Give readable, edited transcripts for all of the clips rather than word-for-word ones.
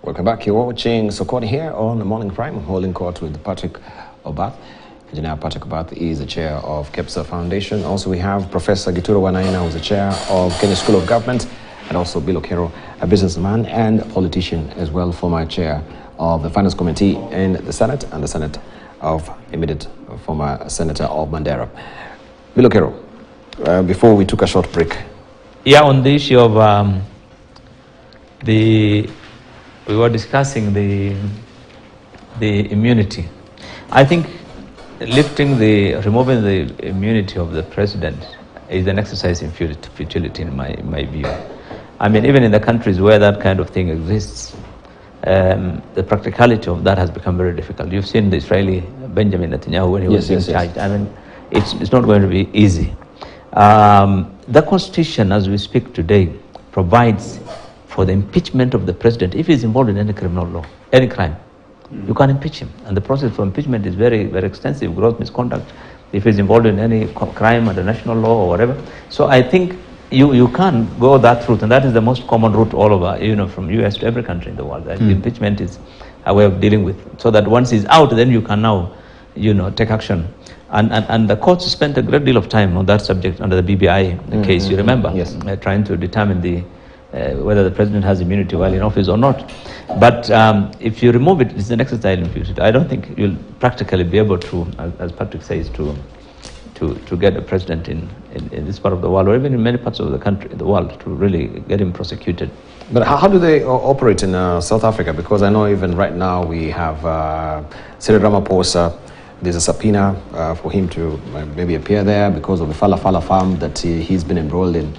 Welcome back. You're watching Sokoni here on the Morning Prime, holding court with Patrick Obath. Engineer Patrick Obath is the chair of KEPSA Foundation. Also, we have Professor Gituro Wanaina, who's the chair of Kenya School of Government, and also Bill Okero, a businessman and a politician as well, former chair of the Finance Committee in the Senate and the Senate of immediate former Senator of Mandera. Bill Okero, before we took a short break. Yeah, on the issue of we were discussing the immunity. I think removing the immunity of the president is an exercise in futility in my view. I mean, even in the countries where that kind of thing exists, the practicality of that has become very difficult. You've seen the Israeli Benjamin Netanyahu when he was being charged. I mean, it's not going to be easy. The Constitution, as we speak today, provides for the impeachment of the president if he's involved in any criminal law, any crime. You can impeach him. And the process for impeachment is very, very extensive, gross misconduct, if he's involved in any crime under national law or whatever. So I think you can go that route, and that is the most common route all over, from US to every country in the world. The impeachment is a way of dealing with, so that once he's out, then you can now, take action. And the courts spent a great deal of time on that subject under the BBI case, you remember? Yes. Trying to determine whether the president has immunity while in office or not. But if you remove it, it's an exercise in futility. I don't think you'll practically be able to, as Patrick says, to get a president in this part of the world, or even in many parts of the world, to really get him prosecuted. But how do they operate in South Africa? Because I know even right now we have Cyril Ramaphosa. There's a subpoena for him to maybe appear there because of the Fala farm that he's been enrolled in.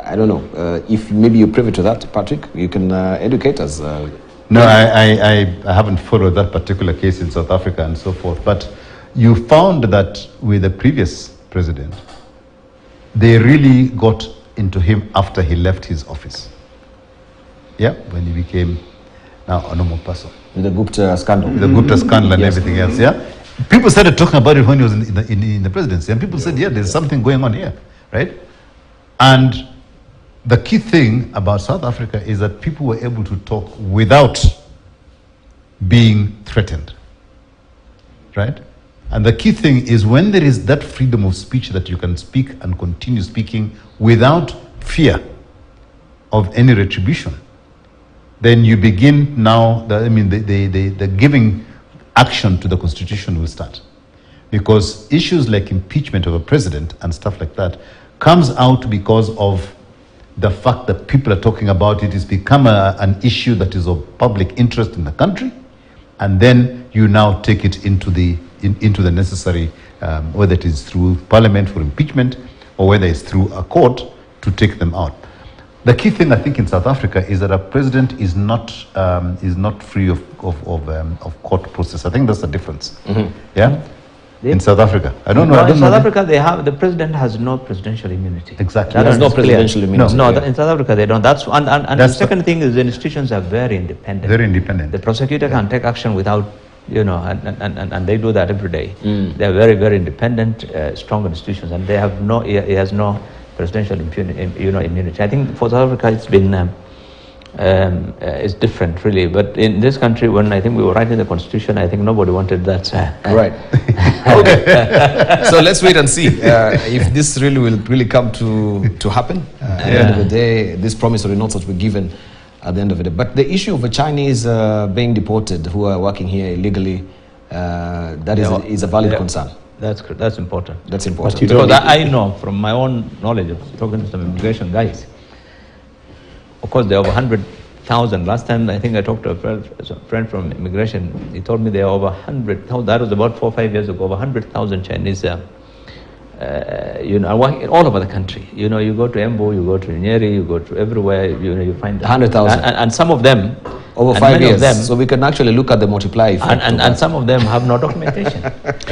I don't know if maybe you're privy to that, Patrick. You can educate us. No, I haven't followed that particular case in South Africa and so forth. But you found that with the previous president, they really got into him after he left his office. Yeah, when he became now a normal person. With the Gupta scandal. With the Gupta scandal and everything else, yeah. People started talking about it when he was in the presidency, and people said, yeah, there's something going on here, right? And the key thing about South Africa is that people were able to talk without being threatened, right? And the key thing is when there is that freedom of speech that you can speak and continue speaking without fear of any retribution, then you begin now, the giving action to the Constitution will start. Because issues like impeachment of a president and stuff like that comes out because of the fact that people are talking about it. It's become an issue that is of public interest in the country, and then you now take it into the necessary, whether it is through parliament for impeachment or whether it's through a court to take them out. The key thing I think in South Africa is that a president is not free of court process. I think that's the difference. Yeah. In South Africa, I don't know. In South Africa, the president has no presidential immunity. Exactly. There's no presidential immunity. No, in South Africa they don't. And the second thing is the institutions are very independent. Very independent. The prosecutor can take action without, and they do that every day. They're very, very independent, strong institutions, and they have he has no presidential immunity. I think for South Africa it's been it's different, really. But in this country, when I think we were writing the Constitution, I think nobody wanted that. Right. Okay. So let's wait and see if this really will come to happen. At the end of the day, this promissory notes that were given at the end of the day. But the issue of the Chinese being deported who are working here illegally, that is a valid concern. That's important. That's important. Because I know from my own knowledge of talking to some immigration guys. Of course, there are over 100,000. Last time, I think I talked to a friend from immigration. He told me there are over 100,000. That was about 4 or 5 years ago. Over 100,000 Chinese, working all over the country. You go to Embu, you go to Nyeri, you go to everywhere. You find 100,000. And some of them over 5 years. So we can actually look at the multiplier effect. And some of them have no documentation.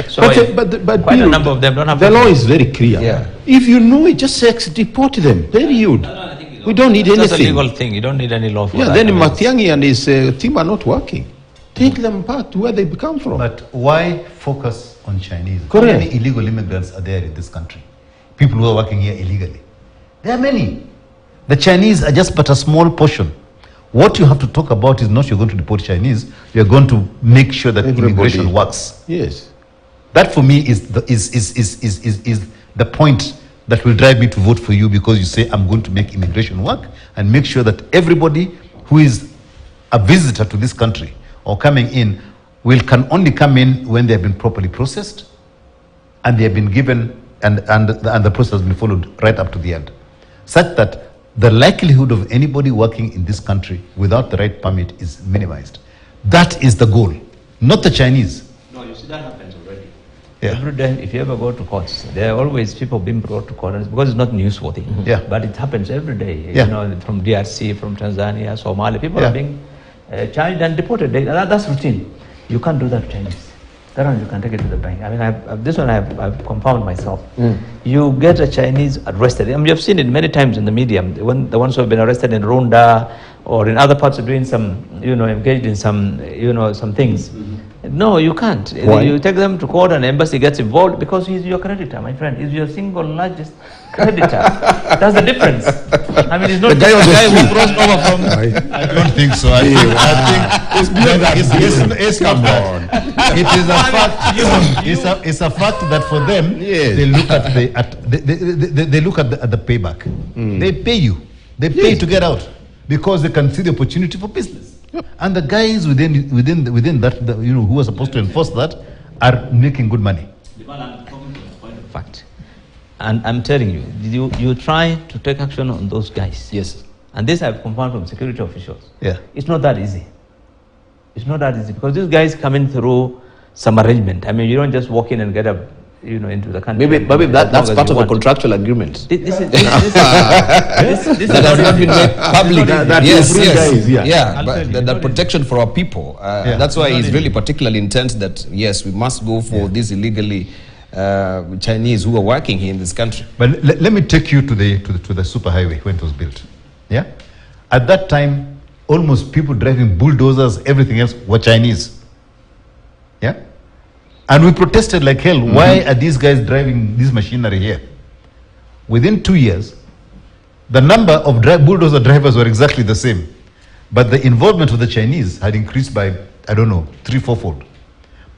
So but quite a number of them don't have. The law is very clear. Yeah. If you know it, just deport them. Period. We don't need anything. That's a legal thing. You don't need any law for that. Then Matiang'i and his team are not working. Take them back to where they come from. But why focus on Chinese? Correct. How many illegal immigrants are there in this country? People who are working here illegally. There are many. The Chinese are just but a small portion. What you have to talk about is not you're going to deport Chinese, you're going to make sure that immigration works. Yes. That for me is the point that will drive me to vote for you, because you say I'm going to make immigration work and make sure that everybody who is a visitor to this country or coming in can only come in when they have been properly processed and they have been given and the process has been followed right up to the end, such that the likelihood of anybody working in this country without the right permit is minimized. That is the goal, not the Chinese. No, you see, that happens already. Yeah. Every day, if you ever go to courts, there are always people being brought to court, and it's because it's not newsworthy. Yeah. But it happens every day. Yeah. You know, from DRC, from Tanzania, Somalia, people Yeah. are being charged and deported. That's routine. You can't do that to Chinese. That one you can take it to the bank. I mean, this one I've compounded myself. You get a Chinese arrested. I mean, you've seen it many times in the media. When the ones who have been arrested in Rwanda or in other parts of doing some, engaged in some, some things. No, you can't. Why? You take them to court and the embassy gets involved because he's your creditor, my friend. He's your single largest creditor. That's the difference. I mean, it's not the guy who crossed over from... I don't think so. I think it's not that. It is a fact. It's a fact that for them, they look at they look at the payback. They pay you. They pay to get out because they can see the opportunity for business. And the guys within that, who are supposed to enforce that, are making good money. I'm talking to the point of fact. And I'm telling you, you try to take action on those guys. Yes. And this I've confirmed from security officials. Yeah. It's not that easy. It's not that easy because these guys come in through some arrangement. I mean, you don't just walk in and get into the country. Maybe that's part of a contractual agreement. This that has not been made public. Yes, but the protection for our people. That's why he's really particularly intent that yes, we must go for these illegally Chinese who are working here in this country. But let me take you to the superhighway when it was built. Yeah, at that time, almost people driving bulldozers, everything else were Chinese. Yeah. And we protested like hell. Why are these guys driving this machinery here? Within 2 years, the number of bulldozer drivers were exactly the same. But the involvement of the Chinese had increased by, I don't know, 3-4-fold.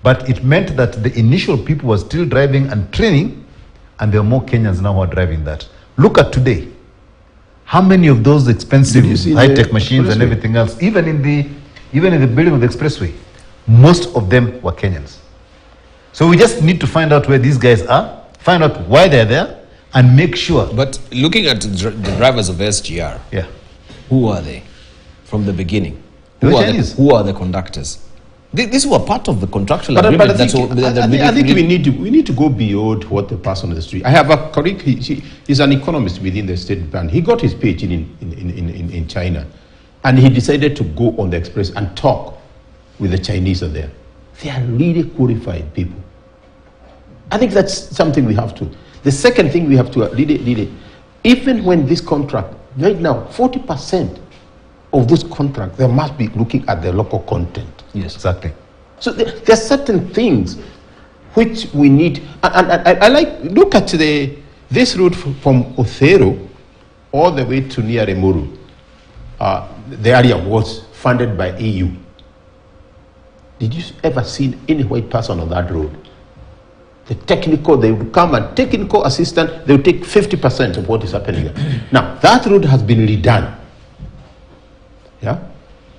But it meant that the initial people were still driving and training, and there are more Kenyans now who are driving that. Look at today. How many of those expensive high-tech machines and everything else, even in the building of the expressway, most of them were Kenyans. So we just need to find out where these guys are, find out why they're there, and make sure. But looking at the drivers of SGR, who are they from the beginning? Who are the conductors? These were part of the contractual agreement. I think we need to go beyond what the person on the street. I have a colleague. He's an economist within the State Bank. He got his PhD in China, and he decided to go on the express and talk with the Chinese there. They are really qualified people. I think that's something we have to. The second thing we have to really, even when this contract, right now, 40% of this contract, they must be looking at the local content. Yes, exactly. So there are certain things which we need. And I look at this route from Othero all the way to near Emuru. The area was funded by EU. Did you ever see any white person on that road? They would come and technical assistant, they would take 50% of what is happening there. Now, that road has been redone. Yeah?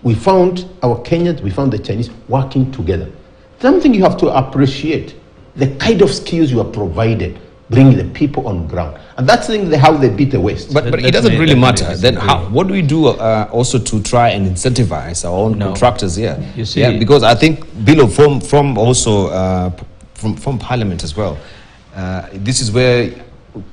We found our Kenyans, we found the Chinese working together. Something you have to appreciate, the kind of skills you are provided, bringing the people on ground. And that's how they beat the West. But it doesn't really matter. Then what do we do also to try and incentivize our own contractors here? You see, because I think, Bilo, from Parliament as well, this is where,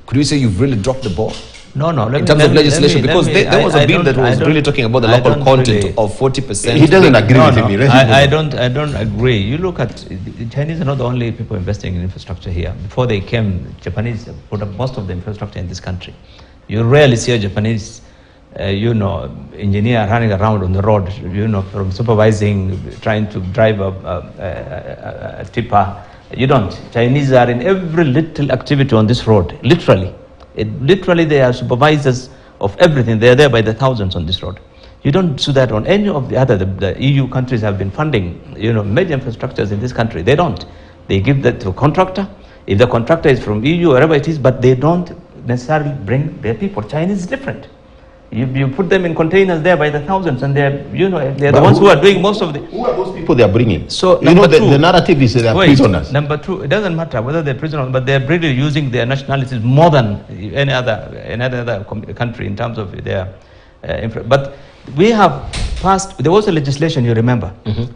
could we say you've really dropped the ball? No. In terms of legislation, because there was a bill that was really talking about the local content of 40%. He doesn't agree with me. I don't agree. You look at the Chinese are not the only people investing in infrastructure here. Before they came, Japanese put up most of the infrastructure in this country. You rarely see a Japanese, engineer running around on the road, from supervising, trying to drive a tipper. You don't. Chinese are in every little activity on this road, literally. Literally, they are supervisors of everything. They are there by the thousands on this road. You don't do that on any of the other. The EU countries have been funding, major infrastructures in this country. They don't. They give that to a contractor. If the contractor is from EU, wherever it is, but they don't necessarily bring their people. Chinese is different. You put them in containers there by the thousands, and they're the ones who are doing most of the. Who are those people they are bringing? So the narrative is they're prisoners. Number two, it doesn't matter whether they're prisoners, but they're really using their nationalities more than any other country in terms of their But we have passed. There was a legislation, you remember,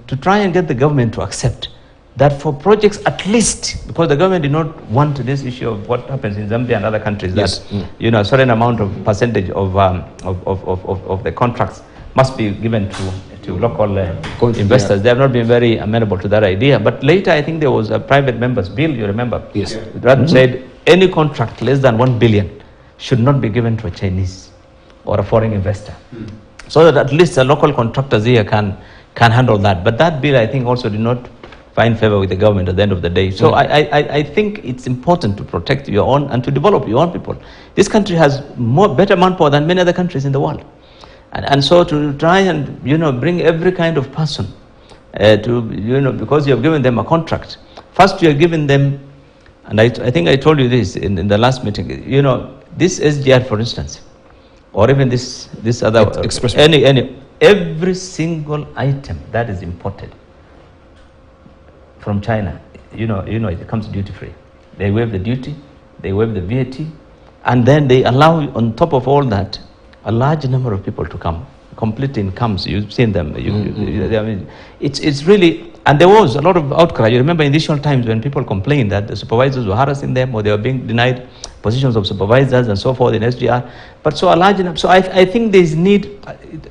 to try and get the government to accept that for projects at least, because the government did not want this issue of what happens in Zambia and other countries, that a certain amount of percentage of the contracts must be given to local investors. They have not been very amenable to that idea. But later, I think there was a private member's bill, you remember, that said any contract less than 1 billion should not be given to a Chinese or a foreign investor, so that at least the local contractors here can handle that. But that bill, I think, also did not find favor with the government at the end of the day. So I think it's important to protect your own and to develop your own people. This country has better manpower than many other countries in the world. And so to try and, bring every kind of person because you have given them a contract. First, you are giving them, and I think I told you this in the last meeting, this SGR, for instance, or even this other, every single item that is imported from China, it comes duty free. They waive the duty, they waive the VAT, and then they allow, on top of all that, a large number of people to come, complete incomes. You've seen them. I mean, it's really, and there was a lot of outcry. You remember initial times when people complained that the supervisors were harassing them, or they were being denied positions of supervisors and so forth in SGR. But so a large enough. So I think there is need.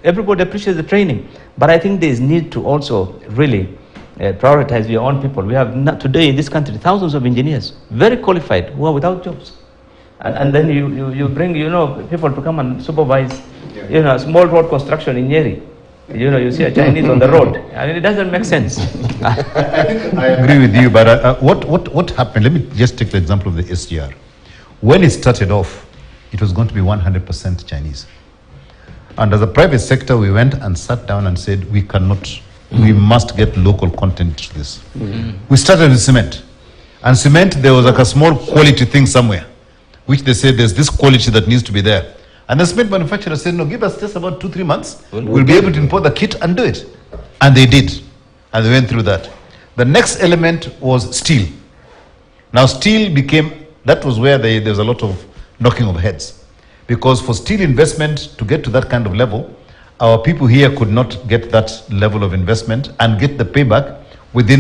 Everybody appreciates the training, but I think there is need to also really prioritize your own people. We have today in this country thousands of engineers, very qualified, who are without jobs. And then you bring, people to come and supervise, small road construction in Nyeri. You see a Chinese on the road. I mean, it doesn't make sense. I think I agree with you, but what happened? Let me just take the example of the SGR. When it started off, it was going to be 100% Chinese. And as a private sector, we went and sat down and said, we cannot, we must get local content to this. We started with cement. And cement, there was like a small quality thing somewhere, which they said there's this quality that needs to be there. And the cement manufacturer said, no, give us just about 2-3 months. We'll be able to import the kit and do it. And they did. And they went through that. The next element was steel. Now steel became, that was where there was a lot of knocking of heads. Because for steel investment to get to that kind of level, our people here could not get that level of investment and get the payback with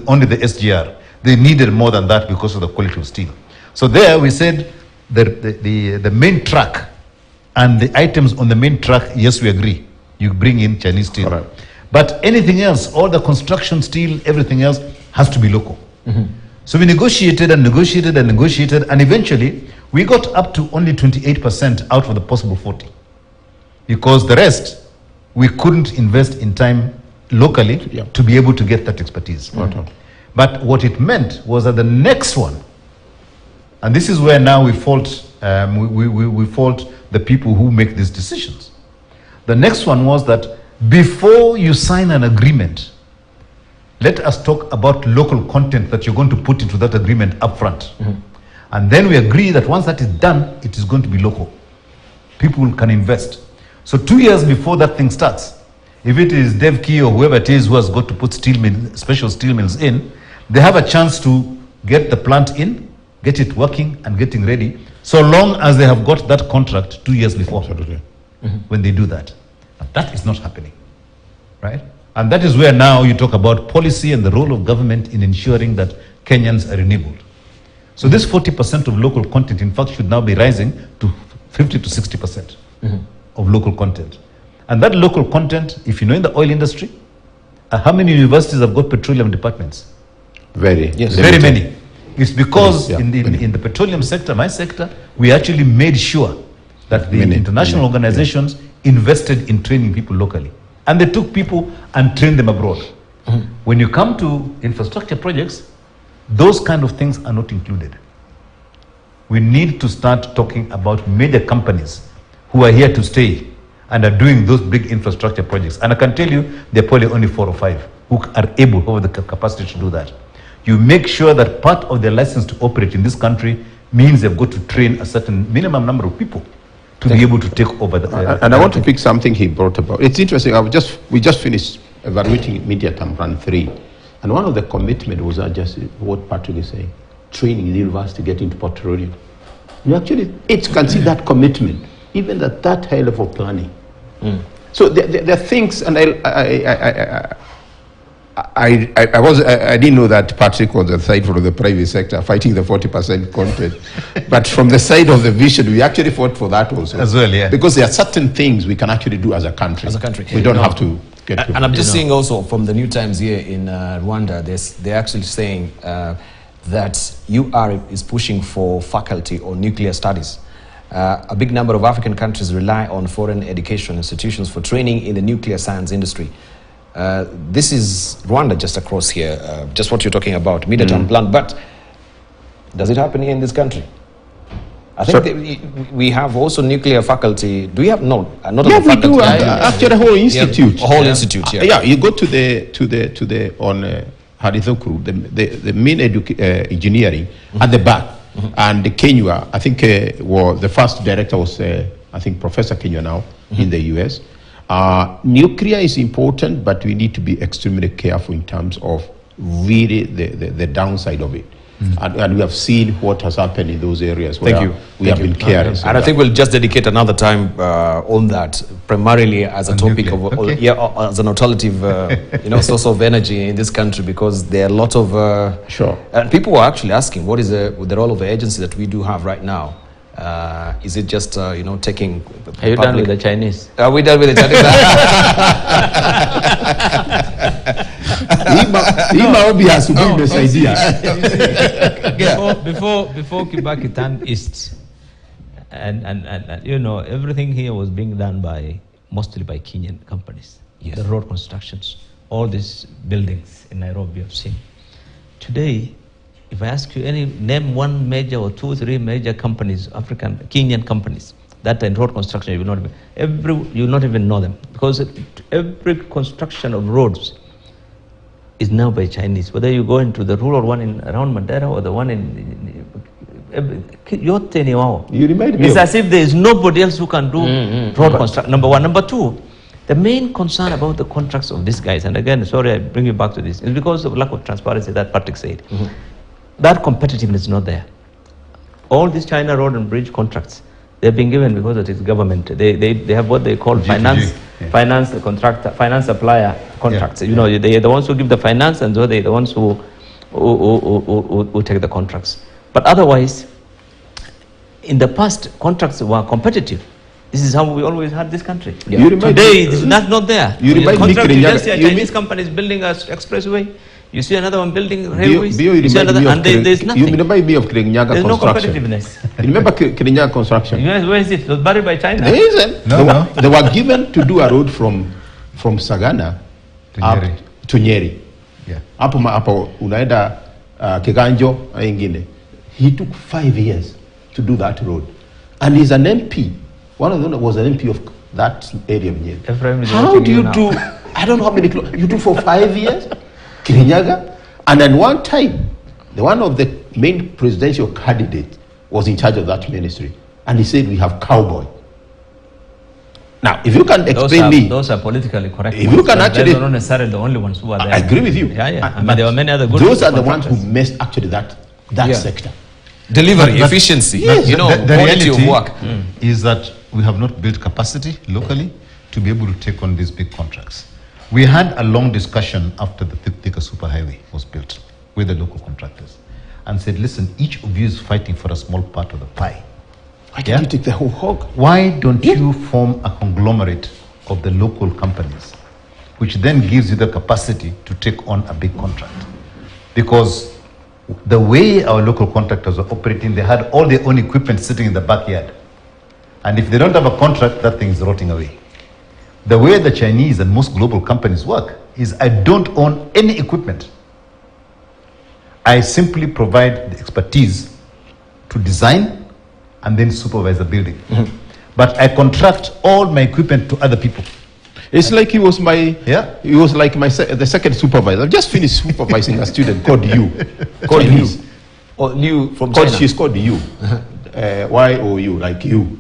only the SGR. They needed more than that because of the quality of steel. So there we said the main track and the items on the main track, yes, we agree. You bring in Chinese steel. Right. But anything else, all the construction steel, everything else has to be local. So we negotiated and negotiated and negotiated, and eventually we got up to only 28% out of the possible 40. Because the rest, we couldn't invest in time locally to be able to get that expertise. But what it meant was that the next one, and this is where now we fault we fault the people who make these decisions. The next one was that before you sign an agreement, let us talk about local content that you're going to put into that agreement up front. And then we agree that once that is done, it is going to be local. People can invest. So 2 years before that thing starts, if it is DevKey or whoever it is who has got to put special steel mills in, they have a chance to get the plant in, get it working and getting ready, so long as they have got that contract 2 years before. When they do that. But that is not happening, right? And that is where now you talk about policy and the role of government in ensuring that Kenyans are enabled. So this 40% of local content, in fact, should now be rising to 50 to 60% of local content. And that local content, if you know in the oil industry, how many universities have got petroleum departments? Very many. It's because in the petroleum sector, my sector, we actually made sure that the international organizations invested in training people locally. And they took people and trained them abroad. When you come to infrastructure projects, those kind of things are not included. We need to start talking about major companies who are here to stay and are doing those big infrastructure projects. And I can tell you, there are probably only 4 or 5 who are able, who have the capacity to do that. You make sure that part of their license to operate in this country means they've got to train a certain minimum number of people to be able to take over the... and I want to pick something he brought about. It's interesting, we just finished evaluating Media Term Plan 3, and one of the commitment was just what Patrick is saying, training the university to get into petroleum. You actually, it can see that commitment, even at that high level planning. So there are things, and I didn't know that Patrick was the side for the private sector fighting the 40% content, but from the side of the vision, we actually fought for that also as well. Yeah, because there are certain things we can actually do as a country. We don't have to get to. And I'm just seeing also from the New Times here in Rwanda, they're actually saying that UR is pushing for faculty on nuclear studies. A big number of African countries rely on foreign education institutions for training in the nuclear science industry. This is Rwanda just across here, just what you're talking about, Media Term Plan, but does it happen here in this country? I think we have also nuclear faculty. Do we have not a faculty? We do actually a whole institute. A whole institute, yeah. You go to the on Harithoku, the main engineering at the back, and the Kenya, I think the first director was I think Professor Kenya now in the US. Nuclear is important, but we need to be extremely careful in terms of really the downside of it. And we have seen what has happened in those areas where we have been careless. And I think we'll just dedicate another time on that, primarily as a topic of as an alternative source of energy in this country, because there are a lot of and people were actually asking, what is the role of the agency that we do have right now? Is it just taking? Are you done with the Chinese? Are we done with the Chinese? Imaobi has to give this idea. Before Kibaki turned east, and everything here was being done mostly by Kenyan companies. Yes. The road constructions, all these buildings in Nairobi I've seen. Today, if I ask you name one major or 2 or 3 major companies, Kenyan companies, that in road construction, you will not even know them, because every construction of roads is now by Chinese. Whether you go into the rural one around Mandera or the one in it's as if there is nobody else who can do road construction. Number one. Number two, the main concern about the contracts of these guys, and again, sorry, I bring you back to this, is because of lack of transparency that Patrick said. That competitiveness is not there. All these China road and bridge contracts, they've been given because it is government. They have what they call finance contractor, finance supplier contracts. They are the ones who give the finance, and so they're the ones who take the contracts. But otherwise, in the past, contracts were competitive. This is how we always had this country. Today, this is not there. You see a Chinese company is building an expressway. You see another one building railways. There's nothing. You remind me of Kirinyaga There's construction. No competitiveness. You remember Kirinyaga construction? Yes, where is it? It was buried by China. There isn't. They were given to do a road from Sagana to Nyeri. Hapo unaenda Kiganjo ingine. He took 5 years to do that road, and he's an MP. One of them was an MP of that area of Nyeri. How do you do? I don't know how many you do for 5 years. Kirinyaga, and then one time, one of the main presidential candidates was in charge of that ministry, and he said, "We have cowboy." Now, if you can explain those are politically correct. If you can actually, they're not necessarily the only ones who are there. I agree with you. I mean, there were many other good. Those are the ones who messed actually that sector. Delivery, efficiency, the quality of work. Is that we have not built capacity locally to be able to take on these big contracts. We had a long discussion after the Thika Superhighway was built with the local contractors and said, listen, each of you is fighting for a small part of the pie. Why can't you take the whole hog? Why don't you form a conglomerate of the local companies, which then gives you the capacity to take on a big contract? Because the way our local contractors are operating, they had all their own equipment sitting in the backyard. And if they don't have a contract, that thing is rotting away. The way the Chinese and most global companies work is I don't own any equipment. I simply provide the expertise to design and then supervise the building. but I contract all my equipment to other people. It's like he was he was like the second supervisor. I've just finished supervising a student called you. Called you. Or Liu from Called, China. she's called you. Y-O-U, like you.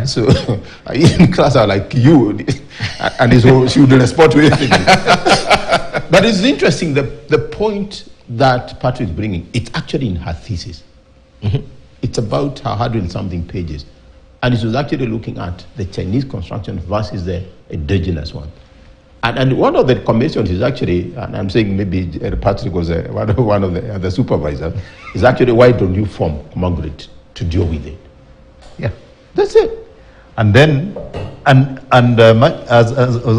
So in class I was like you. And so she would respond to anything. But it's interesting, the point that Patrick is bringing, it's actually in her thesis. It's about her 100-something pages. And it was actually looking at the Chinese construction versus the indigenous one. And one of the commissions is actually, and I'm saying maybe Patrick was one of the supervisors, is actually, why don't you form Margaret to deal with it? Yeah. That's it. And then, as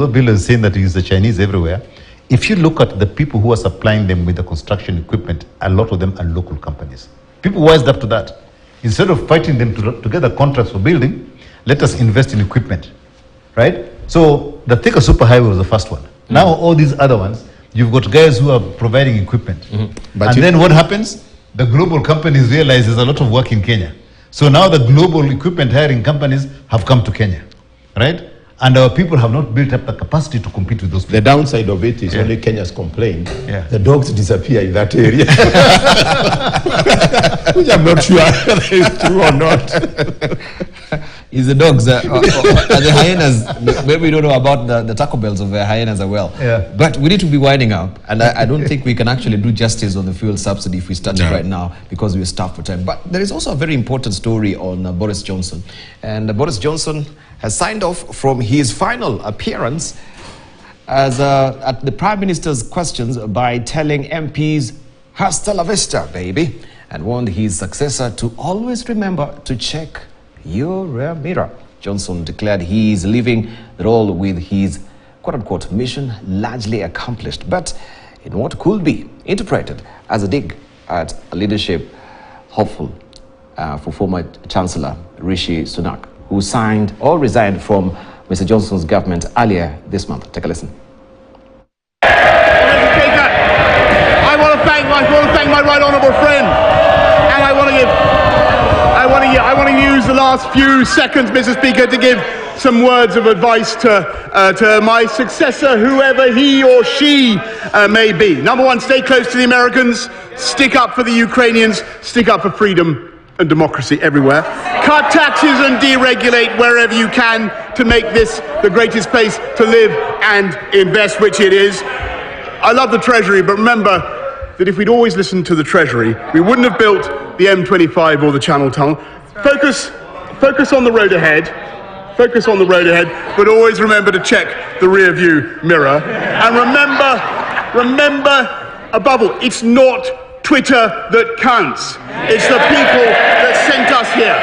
Bill is saying that you use the Chinese everywhere, if you look at the people who are supplying them with the construction equipment, a lot of them are local companies. People wised up to that. Instead of fighting them to get the contracts for building, let us invest in equipment, right? So the Thika Superhighway was the first one. Now all these other ones, you've got guys who are providing equipment. But and then what happens? The global companies realize there's a lot of work in Kenya. So now the global equipment hiring companies have come to Kenya, right? And our people have not built up the capacity to compete with those people. The downside of it is only Kenya's complained. The dogs disappear in that area. Which I'm not sure whether it's true or not. Is the dogs, are the hyenas, maybe we don't know about the Taco Bells of the hyenas as well. But we need to be winding up, and I don't think we can actually do justice on the fuel subsidy if we start it right now, because we're starved for time. But there is also a very important story on Boris Johnson. And Boris Johnson has signed off from his final appearance as at the Prime Minister's questions by telling MPs, hasta la vista, baby, and warned his successor to always remember to check your rear mirror. Johnson declared he is leaving the role with his quote-unquote mission largely accomplished, but in what could be interpreted as a dig at a leadership hopeful for former Chancellor Rishi Sunak, who signed or resigned from Mr. Johnson's government earlier this month. Take a listen. Mr. Speaker, I want to thank my right honourable friend, and I want to use the last few seconds, Mr. Speaker, to give some words of advice to my successor, whoever he or she may be. Number one, stay close to the Americans, stick up for the Ukrainians, stick up for freedom and democracy everywhere. Cut taxes and deregulate wherever you can to make this the greatest place to live and invest, which it is. I love the Treasury, but remember that if we'd always listened to the Treasury, we wouldn't have built the M25 or the Channel Tunnel. Focus on the road ahead. Focus on the road ahead, but always remember to check the rear view mirror. And remember, above all, it's not Twitter that counts. It's the people that sent us here.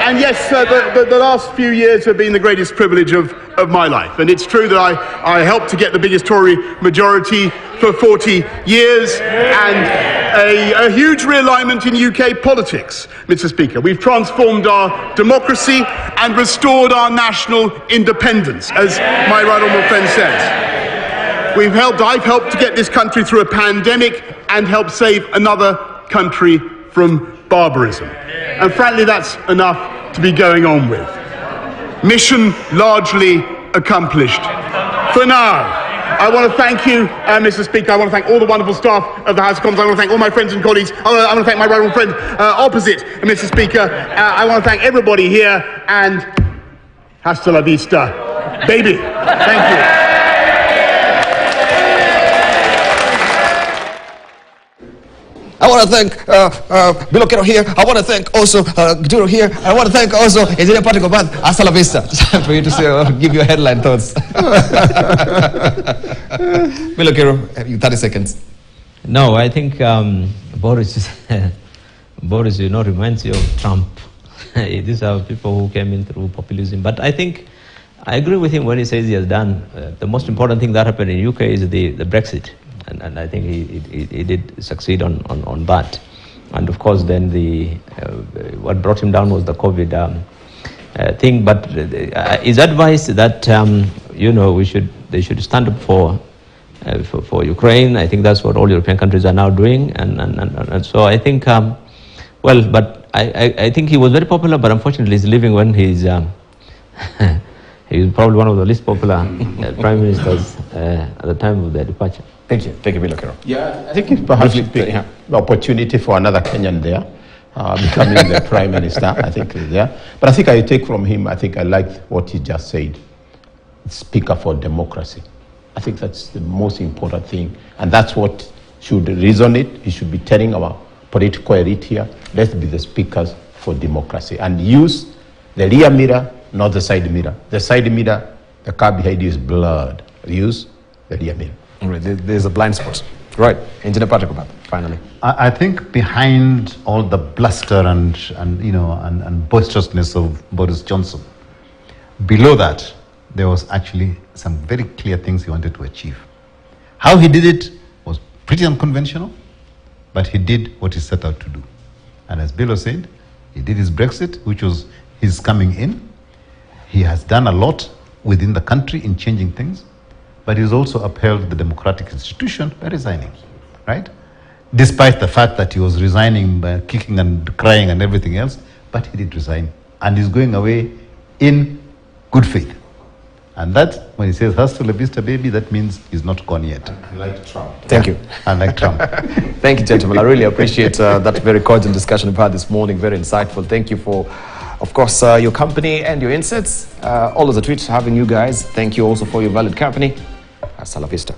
And yes, the last few years have been the greatest privilege of my life. And it's true that I helped to get the biggest Tory majority for 40 years and a huge realignment in UK politics, Mr. Speaker. We've transformed our democracy and restored our national independence, as my right honourable friend says. I've helped to get this country through a pandemic and helped save another country from barbarism. And frankly, that's enough to be going on with. Mission largely accomplished. For now, I want to thank you, Mr. Speaker. I want to thank all the wonderful staff of the House of Commons. I want to thank all my friends and colleagues. I want to thank my right honourable friend opposite, Mr. Speaker. I want to thank everybody here, and hasta la vista, baby. Thank you. I want to thank Bilokero here. I want to thank also Gduro here. I want to thank also Engineer Patrick Obath. Hasta la vista. For you to say, give your headline thoughts. Bilokero, 30 seconds. No, I think Boris, Boris, reminds you of Trump. These are people who came in through populism. But I think I agree with him when he says he has done. The most important thing that happened in UK is the Brexit. And I think he did succeed on that. And of course, then what brought him down was the COVID thing. But his advice that they should stand up for Ukraine. I think that's what all European countries are now doing. And so I think, but I think he was very popular. But unfortunately, he's leaving when his He was probably one of the least popular prime ministers at the time of their departure. Thank you. Thank you, Bilokero. Yeah, I think it perhaps should be the opportunity for another Kenyan there, becoming the prime minister. I think there. But I think I take from him, I think I liked what he just said. Speaker for democracy. I think that's the most important thing. And that's what should resonate. He should be telling our political elite here, let's be the speakers for democracy. And use the rear mirror, not the side mirror. The side mirror, the car behind you is blurred. Use the rear mirror. All right, there's a blind spot. Right, Engineer Patrick, finally. I think behind all the bluster and boisterousness of Boris Johnson, below that, there was actually some very clear things he wanted to achieve. How he did it was pretty unconventional, but he did what he set out to do. And as Bilo said, he did his Brexit, which was his coming in. He has done a lot within the country in changing things, but he's also upheld the democratic institution by resigning, right? Despite the fact that he was resigning by kicking and crying and everything else, but he did resign. And he's going away in good faith. And that, when he says, hasta la vista, baby, that means he's not gone yet. Like Trump. Thank you. Unlike Trump. Thank you, gentlemen. I really appreciate that very cordial discussion we've had this morning. Very insightful. Thank you for, of course, your company and your insights. Always a treat having you guys. Thank you also for your valid company. Hasta la vista.